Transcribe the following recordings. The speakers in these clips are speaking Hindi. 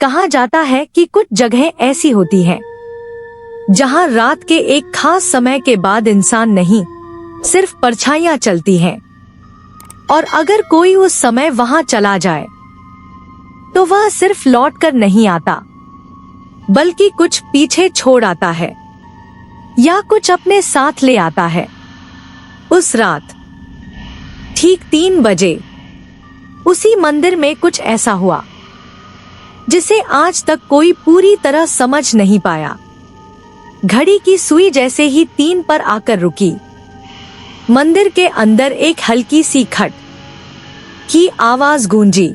कहा जाता है कि कुछ जगहें ऐसी होती हैं जहां रात के एक खास समय के बाद इंसान नहीं, सिर्फ परछाइयां चलती हैं, और अगर कोई उस समय वहां चला जाए तो वह सिर्फ लौट कर नहीं आता, बल्कि कुछ पीछे छोड़ आता है या कुछ अपने साथ ले आता है। उस रात ठीक 3 बजे उसी मंदिर में कुछ ऐसा हुआ जिसे आज तक कोई पूरी तरह समझ नहीं पाया। घड़ी की सुई जैसे ही 3 पर आकर रुकी, मंदिर के अंदर एक हल्की सी खट की आवाज गूंजी।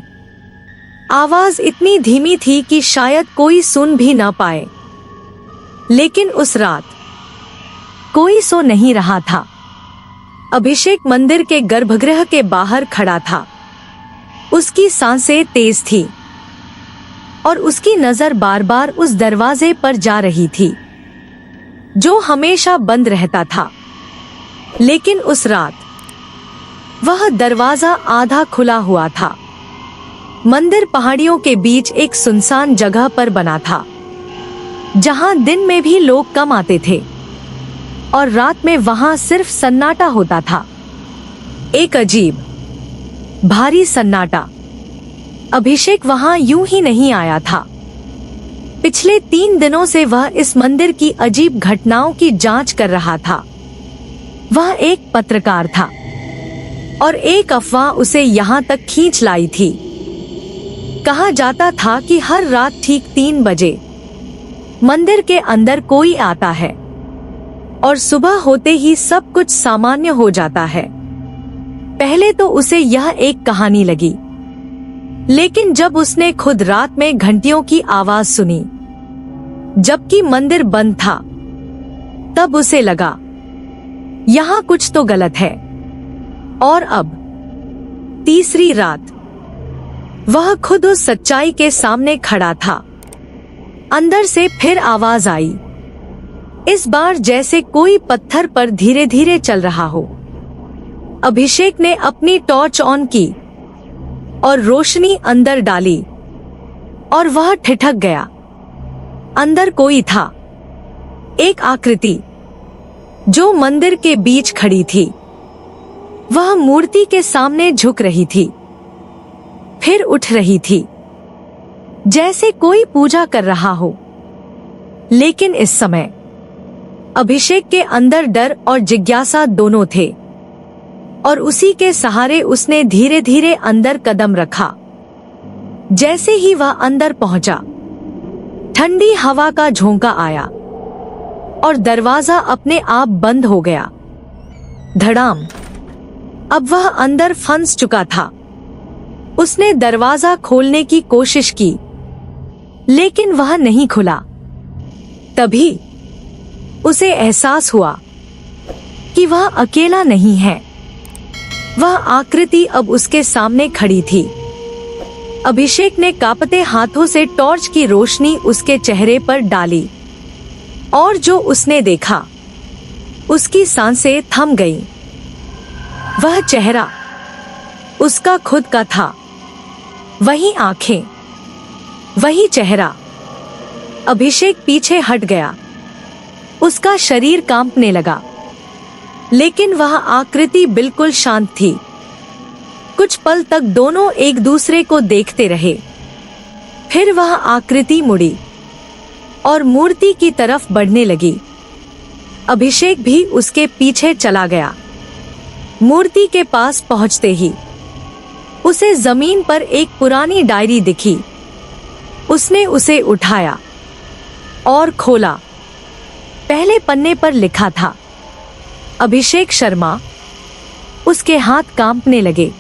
आवाज इतनी धीमी थी कि शायद कोई सुन भी ना पाए, लेकिन उस रात कोई सो नहीं रहा था। अभिषेक मंदिर के गर्भगृह के बाहर खड़ा था। उसकी सांसें तेज थी और उसकी नजर बार बार उस दरवाजे पर जा रही थी जो हमेशा बंद रहता था। लेकिन उस रात वह दरवाजा आधा खुला हुआ था। मंदिर पहाड़ियों के बीच एक सुनसान जगह पर बना था, जहां दिन में भी लोग कम आते थे और रात में वहां सिर्फ सन्नाटा होता था। एक अजीब भारी सन्नाटा। अभिषेक वहां यूं ही नहीं आया था। पिछले 3 दिनों से वह इस मंदिर की अजीब घटनाओं की जांच कर रहा था। वह एक पत्रकार था और एक अफवाह उसे यहाँ तक खींच लाई थी। कहा जाता था कि हर रात ठीक 3 बजे मंदिर के अंदर कोई आता है और सुबह होते ही सब कुछ सामान्य हो जाता है। पहले तो उसे यह एक कहानी लगी, लेकिन जब उसने खुद रात में घंटियों की आवाज सुनी जबकि मंदिर बंद था, तब उसे लगा यहाँ कुछ तो गलत है। और अब तीसरी रात वह खुद उस सच्चाई के सामने खड़ा था। अंदर से फिर आवाज आई, इस बार जैसे कोई पत्थर पर धीरे धीरे चल रहा हो। अभिषेक ने अपनी टॉर्च ऑन की और रोशनी अंदर डाली और वह ठिठक गया। अंदर कोई था, एक आकृति जो मंदिर के बीच खड़ी थी। वह मूर्ति के सामने झुक रही थी, फिर उठ रही थी, जैसे कोई पूजा कर रहा हो। लेकिन इस समय अभिषेक के अंदर डर और जिज्ञासा दोनों थे, और उसी के सहारे उसने धीरे धीरे अंदर कदम रखा। जैसे ही वह अंदर पहुंचा, ठंडी हवा का झोंका आया और दरवाजा अपने आप बंद हो गया। धड़ाम। अब वह अंदर फंस चुका था। उसने दरवाजा खोलने की कोशिश की, लेकिन वह नहीं खुला। तभी उसे एहसास हुआ कि वह अकेला नहीं है। वह आकृति अब उसके सामने खड़ी थी। अभिषेक ने कांपते हाथों से टॉर्च की रोशनी उसके चेहरे पर डाली, और जो उसने देखा, उसकी सांसें थम गईं। वह चेहरा उसका खुद का था, वही आंखें, वही चेहरा। अभिषेक पीछे हट गया। उसका शरीर कांपने लगा, लेकिन वह आकृति बिल्कुल शांत थी। कुछ पल तक दोनों एक दूसरे को देखते रहे। फिर वह आकृति मुड़ी और मूर्ति की तरफ बढ़ने लगी। अभिषेक भी उसके पीछे चला गया। मूर्ति के पास पहुंचते ही उसे जमीन पर एक पुरानी डायरी दिखी। उसने उसे उठाया और खोला। पहले पन्ने पर लिखा था, अभिषेक शर्मा। उसके हाथ कांपने लगे।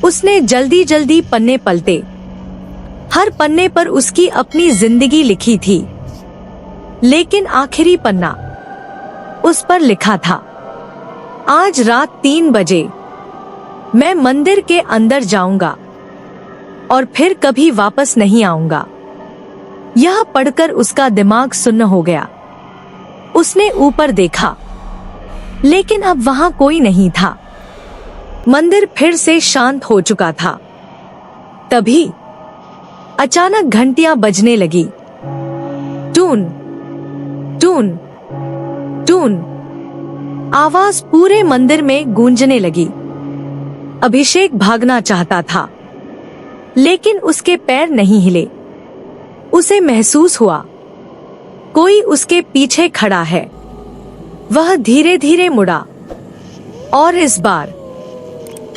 उसने जल्दी जल्दी पन्ने पलटे। हर पन्ने पर उसकी अपनी जिंदगी लिखी थी, लेकिन आखिरी पन्ना, उस पर लिखा था, आज रात 3 बजे मैं मंदिर के अंदर जाऊंगा और फिर कभी वापस नहीं आऊंगा। यह पढ़कर उसका दिमाग सुन्न हो गया। उसने ऊपर देखा, लेकिन अब वहां कोई नहीं था। मंदिर फिर से शांत हो चुका था। तभी अचानक घंटियां बजने लगी। टून टून टून आवाज पूरे मंदिर में गूंजने लगी। अभिषेक भागना चाहता था, लेकिन उसके पैर नहीं हिले। उसे महसूस हुआ कोई उसके पीछे खड़ा है। वह धीरे धीरे मुड़ा और इस बार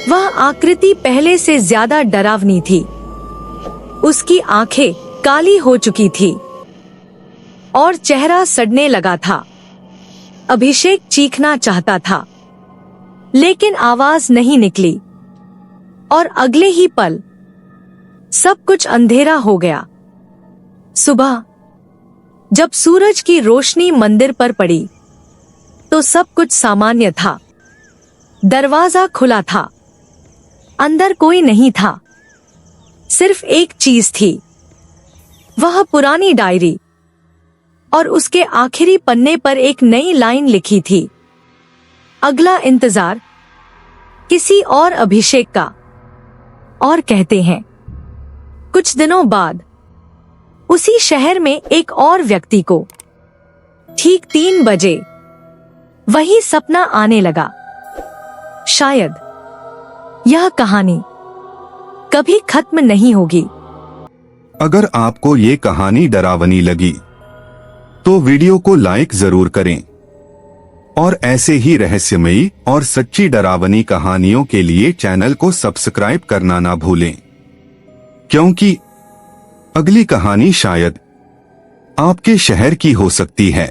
वह आकृति पहले से ज्यादा डरावनी थी। उसकी आंखें काली हो चुकी थी और चेहरा सड़ने लगा था। अभिषेक चीखना चाहता था, लेकिन आवाज नहीं निकली और अगले ही पल सब कुछ अंधेरा हो गया। सुबह जब सूरज की रोशनी मंदिर पर पड़ी तो सब कुछ सामान्य था। दरवाजा खुला था, अंदर कोई नहीं था। सिर्फ एक चीज थी, वह पुरानी डायरी और उसके आखिरी पन्ने पर एक नई लाइन लिखी थी, अगला इंतजार किसी और अभिषेक का। और कहते हैं कुछ दिनों बाद उसी शहर में एक और व्यक्ति को ठीक 3 बजे वही सपना आने लगा। शायद यह कहानी कभी खत्म नहीं होगी। अगर आपको ये कहानी डरावनी लगी तो वीडियो को लाइक जरूर करें और ऐसे ही रहस्यमयी और सच्ची डरावनी कहानियों के लिए चैनल को सब्सक्राइब करना ना भूलें, क्योंकि अगली कहानी शायद आपके शहर की हो सकती है।